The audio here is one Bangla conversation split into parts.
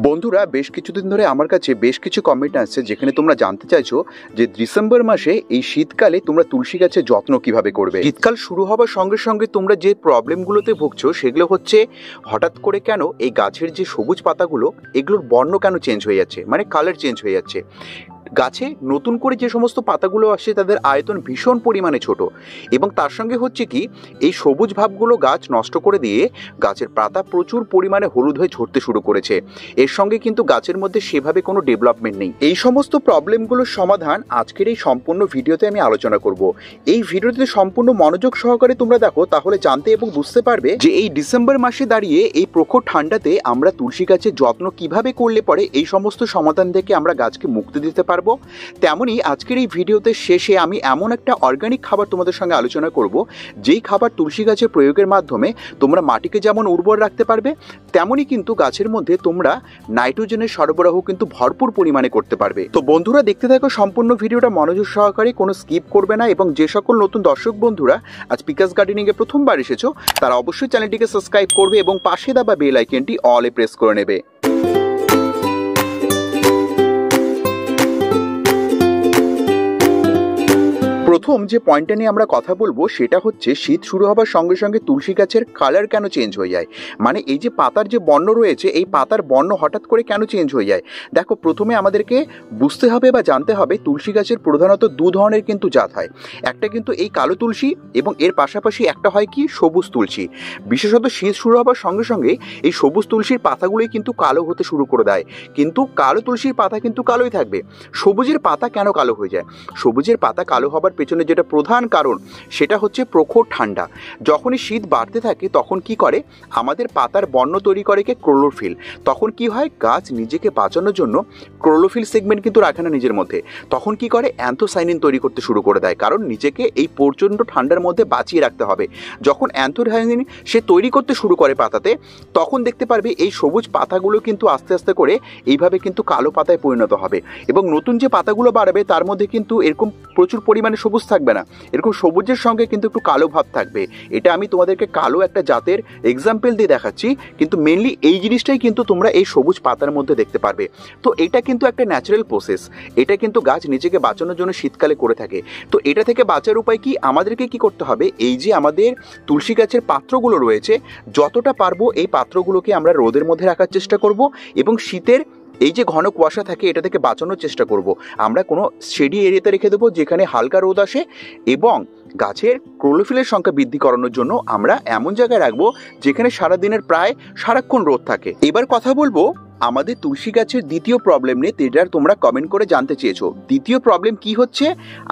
বন্ধুরা বেশ কিছুদিন ধরে আমার কাছে বেশ কিছু কমেন্ট আসছে যেখানে তোমরা জানতে চাইছো যে ডিসেম্বর মাসে এই শীতকালে তোমরা তুলসী গাছের যত্ন কিভাবে করবে। শীতকাল শুরু হওয়ার সঙ্গে সঙ্গে তোমরা যে প্রবলেমগুলোতে ভুগছো সেগুলো হচ্ছে হঠাৎ করে কেন এই গাছের যে সবুজ পাতাগুলো এগুলোর বর্ণ কেন চেঞ্জ হয়ে যাচ্ছে, মানে কালার চেঞ্জ হয়ে যাচ্ছে। গাছে নতুন করে যে সমস্ত পাতাগুলো আসছে তাদের আয়তন ভীষণ পরিমাণে ছোট এবং তার সঙ্গে হচ্ছে কি এই সবুজ ভাবগুলো গাছ নষ্ট করে দিয়ে গাছের পাতা প্রচুর পরিমাণে হলুদ হয়ে ঝরতে শুরু করেছে। এর সঙ্গে কিন্তু গাছের মধ্যে সেভাবে কোনো ডেভেলপমেন্ট নেই। এই সমস্ত প্রবলেমগুলোর সমাধান আজকের এই সম্পূর্ণ ভিডিওতে আমি আলোচনা করব। এই ভিডিওতে সম্পূর্ণ মনোযোগ সহকারে তোমরা দেখো, তাহলে জানতে এবং বুঝতে পারবে যে এই ডিসেম্বর মাসে দাঁড়িয়ে এই প্রখর ঠান্ডাতে আমরা তুলসী গাছের যত্ন কিভাবে করলে পরে এই সমস্ত সমাধান থেকে আমরা গাছকে মুক্তি দিতে পারবো। তেমনি আজকের এই ভিডিওতে শেষে আমি এমন একটা অর্গানিক খাবার তোমাদের সঙ্গে আলোচনা করব যেই খাবার তুলসী গাছের প্রয়োগের মাধ্যমে তোমরা মাটিকে যেমন উর্বর রাখতে পারবে তেমনি কিন্তু গাছের মধ্যে তোমরা নাইট্রোজেনের সরবরাহ কিন্তু ভরপুর পরিমাণে করতে পারবে। তো বন্ধুরা দেখতে থাকো সম্পূর্ণ ভিডিওটা মনোযোগ সহকারে, কোনো স্কিপ করবে না। এবং যে সকল নতুন দর্শক বন্ধুরা আজ পিকাস গার্ডেনিং এ প্রথমবার এসেছো তারা অবশ্যই চ্যানেলটিকে সাবস্ক্রাইব করবে এবং পাশে দেওয়া বেল আইকনটি অল এ প্রেস করে নেবে। প্রথম যে পয়েন্টটা নিয়ে আমরা কথা বলবো সেটা হচ্ছে শীত শুরু হবার সঙ্গে সঙ্গে তুলসী গাছের কালার কেন চেঞ্জ হয়ে যায়, মানে এই যে পাতার যে বর্ণ রয়েছে এই পাতার বর্ণ হঠাৎ করে কেন চেঞ্জ হয়ে যায়। দেখো প্রথমে আমাদেরকে বুঝতে হবে বা জানতে হবে তুলসী গাছের প্রধানত দু ধরনের কিন্তু জাত হয়। একটা কিন্তু এই কালো তুলসী এবং এর পাশাপাশি একটা হয় কি সবুজ তুলসী। বিশেষত শীত শুরু হবার সঙ্গে সঙ্গে এই সবুজ তুলসীর পাতাগুলোই কিন্তু কালো হতে শুরু করে দেয়, কিন্তু কালো তুলসীর পাতা কিন্তু কালোই থাকবে। সবুজের পাতা কেন কালো হয়ে যায়? সবুজের পাতা কালো হবার পেছনে যেটা প্রধান কারণ সেটা হচ্ছে প্রখর ঠান্ডা। যখনই শীত বাড়তে থাকে তখন কি করে আমাদের পাতার বর্ণ তৈরি করে কে ক্লোরোফিল। তখন কি হয় গাছ নিজেকে বাঁচানোর জন্য ক্লোরোফিল সেগমেন্ট কিন্তু রাখে না নিজের মধ্যে, তখন কি করে অ্যান্থোসায়ানিন তৈরি করতে শুরু করে দেয়, কারণ নিজেকে এই প্রচণ্ড ঠান্ডার মধ্যে বাঁচিয়ে রাখতে হবে। যখন অ্যান্থোসায়ানিন সে তৈরি করতে শুরু করে পাতাতে তখন দেখতে পারবে এই সবুজ পাতাগুলো কিন্তু আস্তে আস্তে করে এইভাবে কিন্তু কালো পাতায় পরিণত হবে এবং নতুন যে পাতাগুলো বাড়বে তার মধ্যে কিন্তু এরকম প্রচুর পরিমাণে সবুজ থাকবে না, এরকম সবুজের সঙ্গে কিন্তু একটু কালো ভাব থাকবে। এটা আমি তোমাদেরকে কালো একটা জাতের এক্সাম্পল দিয়ে দেখাচ্ছি, কিন্তু মেনলি এই জিনিসটাই কিন্তু তোমরা এই সবুজ পাতার মধ্যে দেখতে পারবে। তো এটা কিন্তু একটা ন্যাচারাল প্রসেস, এটা কিন্তু গাছ নিজেকে বাঁচানোর জন্য শীতকালে করে থাকে। তো এটা থেকে বাঁচার উপায় কি? আমাদেরকে কি করতে হবে, এই যে আমাদের তুলসী গাছের পাত্রগুলো রয়েছে যতটা পারবো এই পাত্রগুলোকে আমরা রোদের মধ্যে রাখার চেষ্টা করব এবং শীতের এই যে ঘন কুয়াশা থাকে এটা থেকে বাঁচানোর চেষ্টা করব। আমরা কোনো শেডি এরিয়াতে রেখে দেবো যেখানে হালকা রোদ আসে এবং গাছের ক্লোরোফিলের সংখ্যা বৃদ্ধি করানোর জন্য আমরা এমন জায়গায় রাখবো যেখানে সারাদিনের প্রায় সারাক্ষণ রোদ থাকে। এবার কথা বলবো আমাদের তুলসী গাছের দ্বিতীয় প্রবলেম নিয়ে, যেটা তোমরা কমেন্ট করে জানতে চেয়েছো। দ্বিতীয় প্রবলেম কি হচ্ছে,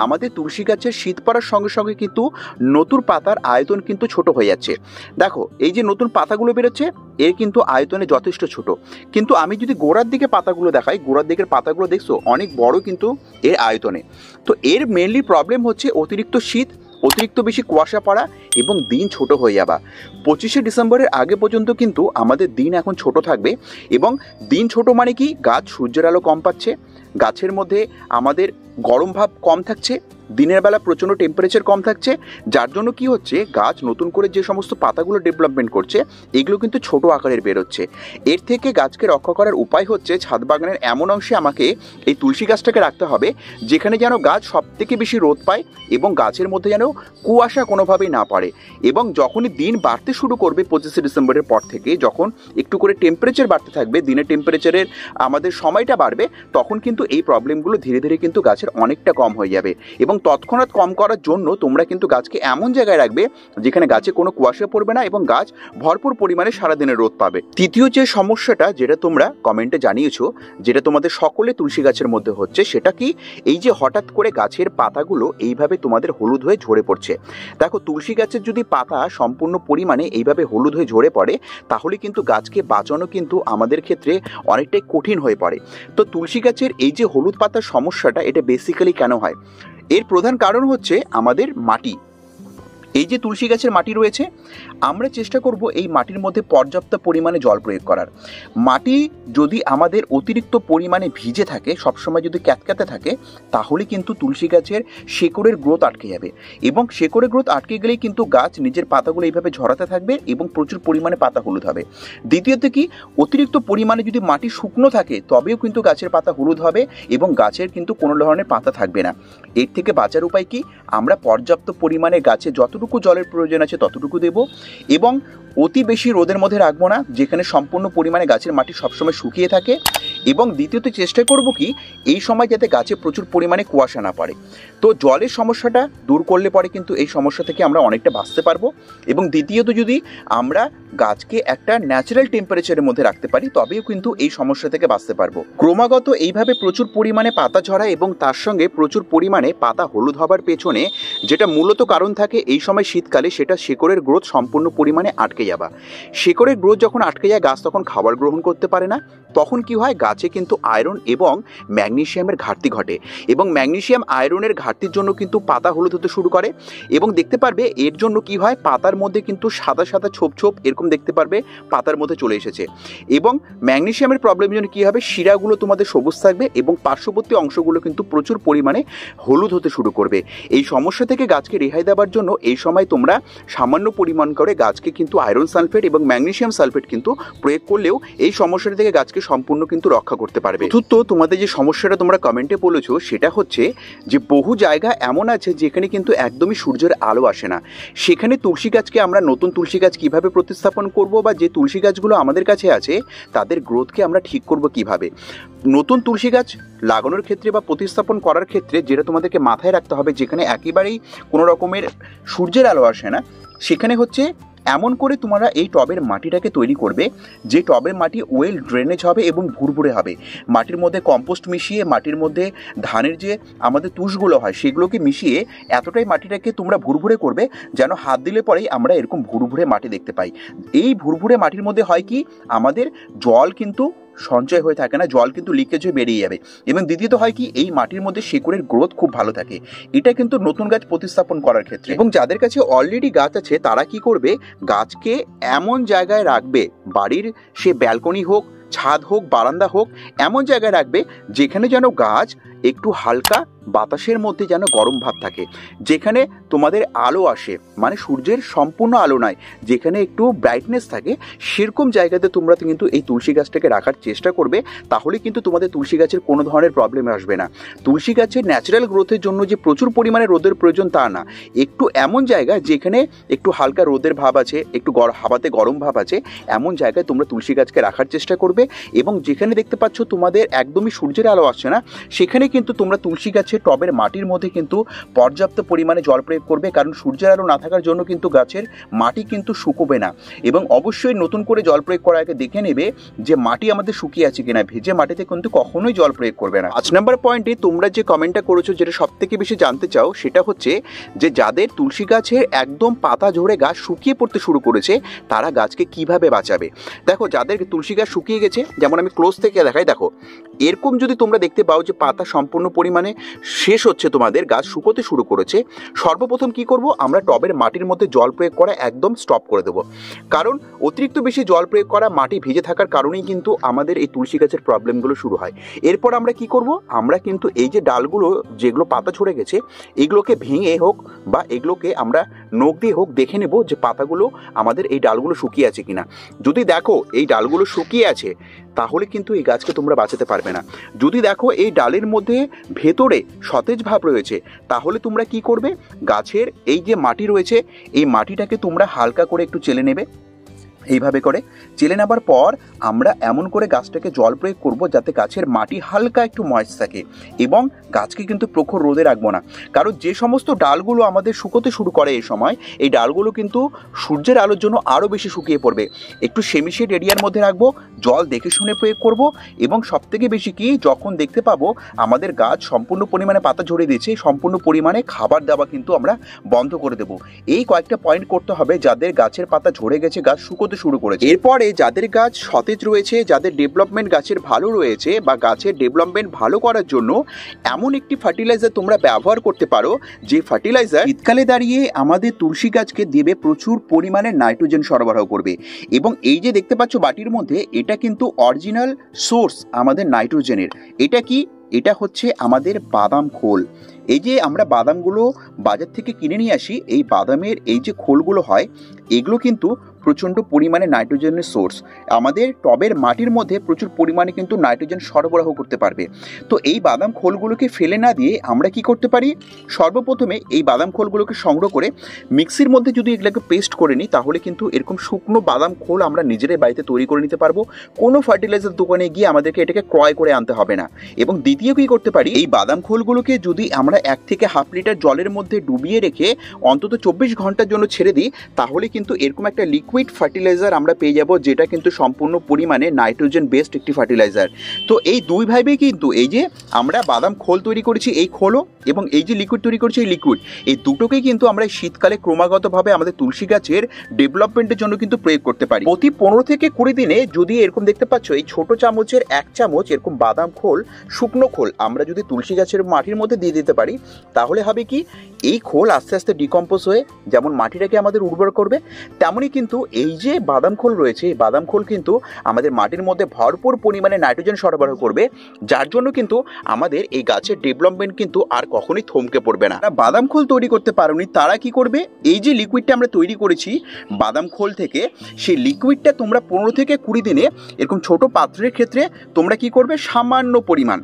আমাদের তুলসী গাছের শীত পড়ার সঙ্গে সঙ্গে কিন্তু নতুন পাতার আয়তন কিন্তু ছোট হয়ে যাচ্ছে। দেখো এই যে নতুন পাতাগুলো বেরোচ্ছে এর কিন্তু আয়তনে যথেষ্ট ছোট, কিন্তু আমি যদি গোড়ার দিকে পাতাগুলো দেখাই, গোড়ার দিকের পাতাগুলো দেখছো অনেক বড় কিন্তু এর আয়তনে। তো এর মেনলি প্রবলেম হচ্ছে অতিরিক্ত শীত, অতিরিক্ত বেশি কুয়াশা পড়া এবং দিন ছোট হয়ে যাওয়া। 25শে ডিসেম্বরের আগে পর্যন্ত কিন্তু আমাদের দিন এখন ছোট থাকবে এবং দিন ছোট মানে কি গাছ সূর্যের আলো কম পাচ্ছে, গাছের মধ্যে আমাদের গরম ভাব কম থাকছে, দিনের বেলা প্রচণ্ড টেম্পারেচার কম থাকছে, যার জন্য কি হচ্ছে গাছ নতুন করে যে সমস্ত পাতাগুলো ডেভেলপমেন্ট করছে এগুলো কিন্তু ছোট আকারের বেরোচ্ছে। এর থেকে গাছকে রক্ষা করার উপায় হচ্ছে ছাদ বাগানের এমন অংশে আমাকে এই তুলসী গাছটাকে রাখতে হবে যেখানে যেন গাছ সব থেকে বেশি রোদ পায় এবং গাছের মধ্যে যেন কুয়াশা কোনোভাবেই না পড়ে। এবং যখনই দিন বাড়তে শুরু করবে 25শে ডিসেম্বরের পর থেকে, যখন একটু করে টেম্পারেচার বাড়তে থাকবে, দিনের টেম্পারেচারের আমাদের সময়টা বাড়বে, তখন কিন্তু এই প্রবলেমগুলো ধীরে ধীরে কিন্তু গাছের অনেকটা কম হয়ে যাবে। এবং তৎক্ষণাৎ কম করার জন্য তোমরা কিন্তু গাছকে এমন জায়গায় রাখবে যেখানে গাছে কোনো কুয়াশা পড়বে না এবং গাছ ভরপুর পরিমাণে সারাদিনের রোদ পাবে। তৃতীয় যে সমস্যাটা যেটা তোমরা কমেন্টে জানিয়েছো, যেটা তোমাদের সকলে তুলসী গাছের মধ্যে হচ্ছে, সেটা কি এই যে হঠাৎ করে গাছের পাতাগুলো এইভাবে তোমাদের হলুদ হয়ে ঝরে পড়ছে। দেখো তুলসী গাছের যদি পাতা সম্পূর্ণ পরিমাণে এইভাবে হলুদ হয়ে ঝরে পড়ে তাহলে কিন্তু গাছকে বাঁচানো কিন্তু আমাদের ক্ষেত্রে অনেকটাই কঠিন হয়ে পড়ে। তো তুলসী গাছের এই যে হলুদ পাতার সমস্যাটা এটা বেসিক্যালি কেন হয়, এর প্রধান কারণ হচ্ছে আমাদের মাটি। এই যে তুলসী গাছের মাটি রয়েছে, আমরা চেষ্টা করব এই মাটির মধ্যে পর্যাপ্ত পরিমাণে জল প্রয়োগ করার। মাটি যদি আমাদের অতিরিক্ত পরিমাণে ভিজে থাকে, সবসময় যদি ক্যাতক্যাতে থাকে, তাহলে কিন্তু তুলসী গাছের শেকড়ের গ্রোথ আটকে যাবে, এবং শেকড়ের গ্রোথ আটকে গেলেই কিন্তু গাছ নিজের পাতাগুলো এইভাবে ঝরাতে থাকবে এবং প্রচুর পরিমাণে পাতা হলুদ হবে। দ্বিতীয়ত কি, অতিরিক্ত পরিমাণে যদি মাটি শুকনো থাকে তবেও কিন্তু গাছের পাতা হলুদ হবে এবং গাছের কিন্তু কোনো ধরনের পাতা থাকবে না। এর থেকে বাঁচার উপায় কি, আমরা পর্যাপ্ত পরিমাণে গাছে যতটুকু জলের প্রয়োজন আছে ততটুকু দেব, এবং অতি বেশি রোদের মধ্যে রাখবো না যেখানে সম্পূর্ণ পরিমাণে গাছের মাটি সবসময় শুকিয়ে থাকে। এবং দ্বিতীয়ত চেষ্টা করব কি, এই সময় যাতে গাছে প্রচুর পরিমাণে কুয়াশা না পড়ে। তো জলের সমস্যাটা দূর করলে পরে কিন্তু এই সমস্যা থেকে আমরা অনেকটা বাঁচতে পারবো। এবং দ্বিতীয়ত যদি আমরা গাছকে একটা ন্যাচারাল টেম্পারেচারের মধ্যে রাখতে পারি তবেও কিন্তু এই সমস্যা থেকে বাঁচতে পারবো। ক্রমাগত এইভাবে প্রচুর পরিমাণে পাতা ঝরা এবং তার সঙ্গে প্রচুর পরিমাণে পাতা হলুদ হবার পেছনে যেটা মূলত কারণ থাকে এই সময় শীতকালে, সেটা শেকড়ের গ্রোথ সম্পূর্ণ পরিমাণে আটকে যাওয়া। শেকড়ের গ্রোথ যখন আটকে যায়, গাছ তখন খাবার গ্রহণ করতে পারে না। তখন কি হয়, গাছে কিন্তু আয়রন এবং ম্যাগনেসিয়ামের ঘাটতি ঘটে, এবং ম্যাগনেসিয়াম আয়রনের ঘাটতির জন্য কিন্তু পাতা হলুদ হতে শুরু করে। এবং দেখতে পারবে এর জন্য কি হয়, পাতার মধ্যে কিন্তু সাদা সাদা ছোপ ছোপ এরকম দেখতে পারবে পাতার মধ্যে চলে এসেছে। এবং ম্যাগনেসিয়ামের প্রবলেমের জন্য কী হবে, শিরাগুলো তোমাদের সবুজ থাকবে এবং পার্শ্ববর্তী অংশগুলো কিন্তু প্রচুর পরিমাণে হলুদ হতে শুরু করবে। এই সমস্যা থেকে গাছকে রেহাই দেওয়ার জন্য এই সময় তোমরা সামান্য পরিমাণ করে গাছকে কিন্তু আয়রন সালফেট এবং ম্যাগনেসিয়াম সালফেট কিন্তু প্রয়োগ করলেও এই সমস্যাটা থেকে গাছকে সম্পূর্ণ কিন্তু রক্ষা করতে পারবে। চতুর্থ, তোমাদের যে সমস্যাটা তোমরা কমেন্টে বলেছো সেটা হচ্ছে যে বহু জায়গা এমন আছে যেখানে কিন্তু একদমই সূর্যের আলো আসে না। সেখানে তুলসী গাছকে আমরা নতুন তুলসী গাছ কিভাবে প্রতিস্থাপন করব, বা যে তুলসী গাছগুলো আমাদের কাছে আছে তাদের গ্রোথকে আমরা ঠিক করব কিভাবে। নতুন তুলসী গাছ লাগানোর ক্ষেত্রে বা প্রতিস্থাপন করার ক্ষেত্রে যেটা তোমাদেরকে মাথায় রাখতে হবে, যেখানে একেবারেই কোনো রকমের সূর্যের আলো আসে না, সেখানে হচ্ছে এমন করে তোমরা এই টবের মাটিটাকে তৈরি করবে যে টবের মাটি ওয়েল ড্রেনেজ হবে এবং ভুরভুরে হবে। মাটির মধ্যে কম্পোস্ট মিশিয়ে, মাটির মধ্যে ধানের যে আমাদের তুষগুলো হয় সেগুলোকে মিশিয়ে এতটাই মাটিটাকে তোমরা ভুরভুরে করবে যেন হাত দিলে পরেই আমরা এরকম ভুরভুরে মাটি দেখতে পাই। এই ভুরভুরে মাটির মধ্যে হয় কি, আমাদের জল কিন্তু সঞ্চয় হয়ে থাকে না, জল কিন্তু লিকেজ হয়ে বেরিয়ে যাবে। এবং দ্বিতীয়ত হয় কি, এই মাটির মধ্যে শেকড়ের গ্রোথ খুব ভালো থাকে। এটা কিন্তু নতুন গাছ প্রতিস্থাপন করার ক্ষেত্রে। এবং যাদের কাছে অলরেডি গাছ আছে তারা কি করবে, গাছকে এমন জায়গায় রাখবে, বাড়ির সে ব্যালকনি হোক, ছাদ হোক, বারান্দা হোক, এমন জায়গায় রাখবে যেখানে যেন গাছ একটু হালকা বাতাসের মধ্যে যেন গরম ভাব থাকে, যেখানে তোমাদের আলো আসে, মানে সূর্যের সম্পূর্ণ আলো নয়, যেখানে একটু ব্রাইটনেস থাকে, সেরকম জায়গাতে তোমরা কিন্তু এই তুলসী গাছটাকে রাখার চেষ্টা করবে। তাহলে কিন্তু তোমাদের তুলসী গাছের কোনো ধরনের প্রবলেম আসবে না। তুলসী গাছের ন্যাচারাল গ্রোথের জন্য যে প্রচুর পরিমাণে রোদের প্রয়োজন তা না, একটু এমন জায়গা যেখানে একটু হালকা রোদের ভাব আছে, একটু হাওয়াতে গরম ভাব আছে, এমন জায়গায় তোমরা তুলসী গাছকে রাখার চেষ্টা করবে। এবং যেখানে দেখতে পাচ্ছ তোমাদের একদমই সূর্যের আলো আসছে না, সেখানে কিন্তু তোমরা তুলসী গাছের টবের মাটির মধ্যে কিন্তু পর্যাপ্ত পরিমাণে জল প্রয়োগ করবে, কারণ সূর্যের আলো না থাকার জন্য কিন্তু গাছের মাটি কিন্তু শুকোবে না। এবং অবশ্যই নতুন করে জল প্রয়োগ করার আগে দেখে নেবে যে মাটি আমাদের শুকিয়ে আছে কিনা, ভেজে মাটিতে কিন্তু কখনোই জল প্রয়োগ করবে না। 5 নম্বর পয়েন্টে তোমরা যে কমেন্টটা করেছো, যেটা সব থেকে বেশি জানতে চাও, সেটা হচ্ছে যে যাদের তুলসী গাছের একদম পাতা ঝরে গাছ শুকিয়ে পড়তে শুরু করেছে তারা গাছকে কিভাবে বাঁচাবে। দেখো, যাদের তুলসী গাছ শুকিয়ে গেছে, যেমন আমি ক্লোজ থেকে দেখাই, দেখো এরকম যদি তোমরা দেখতে পাও যে পাতা সম্পূর্ণ পরিমাণে শেষ হচ্ছে, তোমাদের গাছ শুকোতে শুরু করেছে, সর্বপ্রথম কি করব, আমরা টবের মাটির মধ্যে জল প্রয়োগ করা একদম স্টপ করে দেবো। কারণ অতিরিক্ত বেশি জল প্রয়োগ করা, মাটি ভিজে থাকার কারণেই কিন্তু আমাদের এই তুলসী গাছের প্রবলেমগুলো শুরু হয়। এরপর আমরা কি করব, আমরা কিন্তু এই যে ডালগুলো যেগুলো পাতা ছড়ে গেছে, এগুলোকে ভেঙে হোক বা এগুলোকে আমরা নখ দিয়ে হোক দেখে নেব যে পাতাগুলো আমাদের এই ডালগুলো শুকিয়ে আছে কিনা। যদি দেখো এই ডালগুলো শুকিয়ে আছে, তাহলে কিন্তু এই গাছকে তোমরা বাঁচাতে পারবে না। যদি দেখো এই ডালের মধ্যে ভেতরে সতেজ ভাব রয়েছে, তাহলে তোমরা কি করবে, গাছের এই যে মাটি রয়েছে এই মাটিটাকে তোমরা হালকা করে একটু চেলে নেবে। এইভাবে করে চেলে নেবার পর আমরা এমন করে গাছটাকে জল প্রয়োগ করব যাতে গাছের মাটি হালকা একটু ময়েস্ট থাকে, এবং গাছকে কিন্তু প্রখর রোদে রাখবো না। কারণ যে সমস্ত ডালগুলো আমাদের শুকোতে শুরু করে এই সময়, এই ডালগুলো কিন্তু সূর্যের আলোর জন্য আরও বেশি শুকিয়ে পড়বে। একটু সেমিশেড এরিয়ার মধ্যে রাখবো, জল দেখে শুনে প্রয়োগ করব। এবং সবথেকে বেশি কি, যখন দেখতে পাবো আমাদের গাছ সম্পূর্ণ পরিমাণে পাতা ঝরে দিয়েছে, সম্পূর্ণ পরিমাণে খাবার দেওয়া কিন্তু আমরা বন্ধ করে দেবো। এই কয়েকটা পয়েন্ট করতে হবে যাদের গাছের পাতা ঝরে গেছে, গাছ শুকোতে শুরু করেছে। এরপরে যাদের গাছ সতেজ রয়েছে, যাদের ডেভেলপমেন্ট গাছের ভালো রয়েছে বা গাছের ডেভেলপমেন্ট ভালো করার জন্য এমন একটি ফার্টিলাইজার তোমরা ব্যবহার করতে পারো, যে ফার্টিলাইজার শীতকালে দাঁড়িয়ে আমাদের তুলসী গাছকে দেবে প্রচুর পরিমাণে নাইট্রোজেন সরবরাহ করবে। এবং এই যে দেখতে পাচ্ছ বাটির মধ্যে, এটা কিন্তু অরিজিনাল সোর্স আমাদের নাইট্রোজেনের। এটা কি? এটা হচ্ছে আমাদের বাদাম খোল। এই যে আমরা বাদামগুলো বাজার থেকে কিনে নিয়ে আসি, এই বাদামের এই যে খোলগুলো হয়, এগুলো কিন্তু প্রচণ্ড পরিমাণে নাইট্রোজেনের সোর্স। আমাদের টবের মাটির মধ্যে প্রচুর পরিমাণে কিন্তু নাইট্রোজেন সরবরাহ করতে পারবে। তো এই বাদাম খোলগুলোকে ফেলে না দিয়ে আমরা কি করতে পারি? সর্বপ্রথমে এই বাদাম খোলগুলোকে সংগ্রহ করে মিক্সির মধ্যে যদি এগুলোকে পেস্ট করে নিই, তাহলে কিন্তু এরকম শুকনো বাদাম খোল আমরা নিজেরাই বাড়িতে তৈরি করে নিতে পারবো। কোনো ফার্টিলাইজার দোকানে গিয়ে আমাদেরকে এটাকে ক্রয় করে আনতে হবে না। এবং দ্বিতীয় কি করতে পারি? এই বাদাম খোলগুলোকে যদি আমরা 1 থেকে হাফ লিটার জলের মধ্যে ডুবিয়ে রেখে অন্তত 24 ঘন্টার জন্য ছেড়ে দিই, তাহলে কিন্তু এরকম একটা লিকুইড ফার্টিলাইজার আমরা পেয়ে যাব, যেটা কিন্তু সম্পূর্ণ পরিমাণে নাইট্রোজেন বেসড একটি ফার্টিলাইজার। তো এই দুইভাবে কিন্তু এই যে আমরা বাদাম খোল তৈরি করেছি, এই খোলও, এবং এই যে লিকুইড তৈরি করেছি, এই লিকুইড, এই দুটোকেই কিন্তু আমরা শীতকালে ক্রমাগতভাবে আমাদের তুলসী গাছের ডেভেলপমেন্টের জন্য কিন্তু প্রয়োগ করতে পারি। প্রতি 15 থেকে 20 দিনে যদি এরকম দেখতে পাচ্ছ, এই ছোট চামচের 1 চামচ এরকম বাদাম খোল, শুকনো খোল আমরা যদি তুলসী গাছের মাটির মধ্যে দিয়ে দিতে পারি, তাহলে হবে কি, এই খোল আস্তে আস্তে ডিকম্পোজ হয়ে যেমন মাটিটাকে আমাদের উর্বর করবে, তেমনই কিন্তু এই যে বাদাম খোল রয়েছে, এই বাদাম খোল কিন্তু আমাদের মাটির মধ্যে ভরপুর পরিমাণে নাইট্রোজেন সরবরাহ করবে, যার জন্য কিন্তু আমাদের এই গাছের ডেভেলপমেন্ট কিন্তু আর কখনোই থমকে পড়বে না। বাদাম খোল তৈরি করতে পারোনি, তারা কি করবে? এই যে লিকুইডটা আমরা তৈরি করেছি বাদাম খোল থেকে, সেই লিকুইডটা তোমরা 15 থেকে 20 দিনে এরকম ছোট পাত্রের ক্ষেত্রে তোমরা কি করবে? সামান্য পরিমাণ,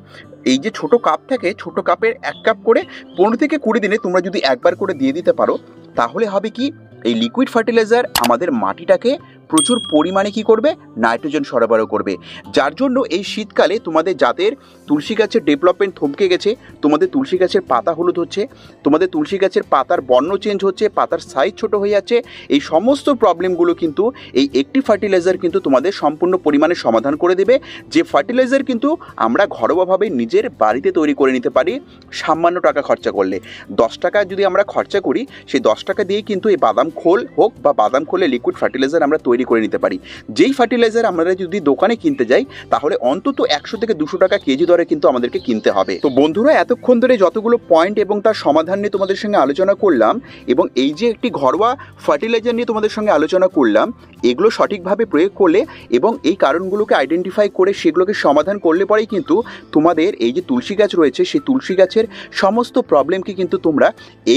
এই যে ছোট কাপ থাকে, ছোট কাপের 1 কাপ করে 15 থেকে 20 দিনে তোমরা যদি একবার করে দিয়ে দিতে পারো, তাহলে হবে কি, এই লিকুইড ফার্টিলাইজার আমাদের মাটিটাকে প্রচুর পরিমাণে কি করবে? নাইট্রোজেন সরবরাহ করবে। যার জন্য এই শীতকালে তোমাদের যাদের তুলসী গাছের ডেভেলপমেন্ট থমকে গেছে, তোমাদের তুলসী গাছের পাতা হলুদ হচ্ছে, তোমাদের তুলসী গাছের পাতার বর্ণ চেঞ্জ হচ্ছে, পাতার সাইজ ছোট হয়ে যাচ্ছে, এই সমস্ত প্রবলেমগুলো কিন্তু এই একটি ফার্টিলাইজার কিন্তু তোমাদের সম্পূর্ণ পরিমাণে সমাধান করে দেবে। যে ফার্টিলাইজার কিন্তু আমরা ঘরোয়াভাবে নিজের বাড়িতে তৈরি করে নিতে পারি সামান্য টাকা খরচা করলে। 10 টাকা যদি আমরা খরচা করি, সেই 10 টাকা দিয়ে কিন্তু এই বাদাম খোল হোক বা বাদাম খোলে লিকুইড ফার্টিলাইজার আমরা তৈরি করে নিতে পারি। যেই ফার্টিলাইজার আমরা যদি দোকানে কিনতে যাই, তাহলে অন্তত 100 থেকে 200 টাকা কেজি দরে কিন্তু আমাদেরকে কিনতে হবে। তো বন্ধুরা, এতক্ষণ ধরে যতগুলো পয়েন্ট এবং তার সমাধান নিয়ে তোমাদের সঙ্গে আলোচনা করলাম, এবং এই যে একটি ঘরোয়া ফার্টিলাইজার নিয়ে তোমাদের সঙ্গে আলোচনা করলাম, এগুলো সঠিকভাবে প্রয়োগ করলে এবং এই কারণগুলোকে আইডেন্টিফাই করে সেগুলোকে সমাধান করলে পরেই কিন্তু তোমাদের এই যে তুলসী গাছ রয়েছে, সেই তুলসী গাছের সমস্ত প্রবলেমকে কিন্তু তোমরা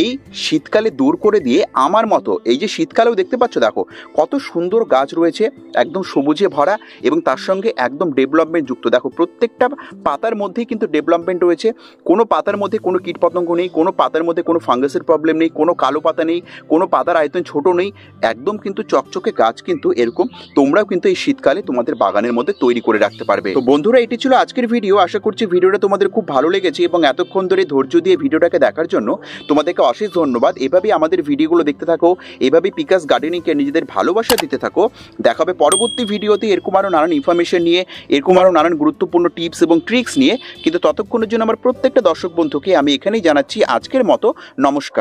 এই শীতকালে দূর করে দিয়ে আমার মতো, এই যে শীতকালেও দেখতে পাচ্ছ, দেখো কত সুন্দর গাছ রয়েছে, একদম সবুজে ভরা এবং তার সঙ্গে একদম ডেভেলপমেন্ট যুক্ত। দেখো প্রত্যেকটা পাতার মধ্যেই কিন্তু ডেভেলপমেন্ট রয়েছে, কোনো পাতার মধ্যে কোনো কীটপতঙ্গ নেই, কোনো পাতার মধ্যে কোনো ফাঙ্গাসের প্রবলেম নেই, কোনো কালো পাতা নেই, কোনো পাতার আয়তন ছোট নেই, একদম কিন্তু চকচকে গাছ কিন্তু এরকম তোমরাও কিন্তু এই শীতকালে তোমাদের বাগানের মধ্যে তৈরি করে রাখতে পারবে। তো বন্ধুরা, এটি ছিল আজকের ভিডিও। আশা করছি ভিডিওটা তোমাদের খুব ভালো লেগেছে এবং এতক্ষণ ধরে ধৈর্য দিয়ে ভিডিওটাকে দেখার জন্য তোমাদেরকে অশেষ ধন্যবাদ। এভাবেই আমাদের ভিডিওগুলো দেখতে থাকো, এভাবেই পিকাস গার্ডেনিংকে নিজেদের ভালোবাসা দিতে থাকো। দেখা হবে পরবর্তী ভিডিওতে এরকম আরও নানান ইনফরমেশন নিয়ে, এরকম আরও নানান গুরুত্বপূর্ণ টিপস এবং ট্রিক্স নিয়ে। কিন্তু ততক্ষণের জন্য আমার প্রত্যেকটা দর্শক বন্ধুকে আমি এখানেই জানাচ্ছি আজকের মতো নমস্কার।